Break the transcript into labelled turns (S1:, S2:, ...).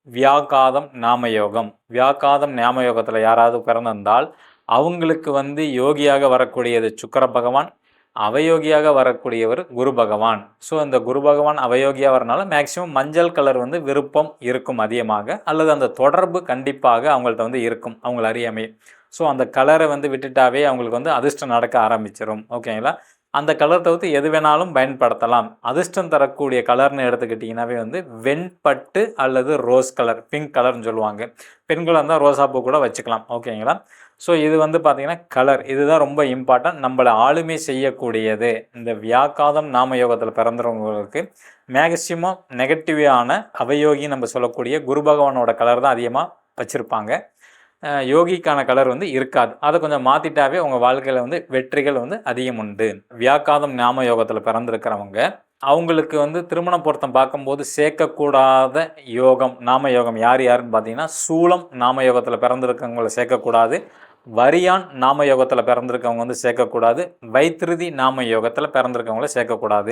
S1: வியாகாதம் நாமயோகம். வியாகாதம் நாமயோகத்தில் யாராவது பிறந்திருந்தால் அவங்களுக்கு வந்து யோகியாக வரக்கூடியது சுக்கிர பகவான், அவயோகியாக வரக்கூடியவர் குரு பகவான். ஸோ அந்த குரு பகவான் அவயோகியாக வரனால மேக்சிமம் மஞ்சள் கலர் வந்து விருப்பம் இருக்கும் அதிகமாக, அல்லது அந்த தொடர்பு கண்டிப்பாக அவங்கள்ட்ட வந்து இருக்கும் அவங்கள அறியாமை. ஸோ அந்த கலரை வந்து விட்டுட்டாவே அவங்களுக்கு வந்து அதிர்ஷ்டம் நடக்க ஆரம்பிச்சிடும். ஓகேங்களா? அந்த கலர் தவிர்த்து எது வேணாலும் பயன்படுத்தலாம். அதிர்ஷ்டம் தரக்கூடிய கலர்னு எடுத்துக்கிட்டிங்கனாவே வந்து வெண்பட்டு அல்லது ரோஸ் கலர், பிங்க் கலர்னு சொல்லுவாங்க. பெண்களாக இருந்தால் ரோசாப்பூ கூட வச்சுக்கலாம். ஓகேங்களா? ஸோ இது வந்து பார்த்திங்கன்னா கலர், இதுதான் ரொம்ப இம்பார்ட்டன்ட். நம்மளை ஆளுமை செய்யக்கூடியது. இந்த வியாகாதம் நாமயோகத்தில் பிறந்தவங்களுக்கு மேக்சிமம் நெகட்டிவான அவயோகி நம்ம சொல்லக்கூடிய குரு பகவானோட கலர் தான் அதிகமாக வச்சுருப்பாங்க. யோகிக்கான கலர் வந்து இருக்காது. அதை கொஞ்சம் மாற்றிட்டாவே உங்கள் வாழ்க்கையில் வந்து வெற்றிகள் வந்து அதிகம் உண்டு. வியாகாதம் நாம யோகத்தில் பிறந்திருக்கிறவங்க அவங்களுக்கு வந்து திருமண பொருத்தம் பார்க்கும்போது சேர்க்கக்கூடாத யோகம் நாம யோகம் யாருன்னு பார்த்தீங்கன்னா, சூலம் நாம யோகத்தில் பிறந்திருக்கவங்களை சேர்க்கக்கூடாது, வரியான் நாம யோகத்தில் பிறந்திருக்கவங்க வந்து சேர்க்கக்கூடாது, வைத்திருதி நாம யோகத்தில் பிறந்திருக்கவங்கள சேர்க்கக்கூடாது.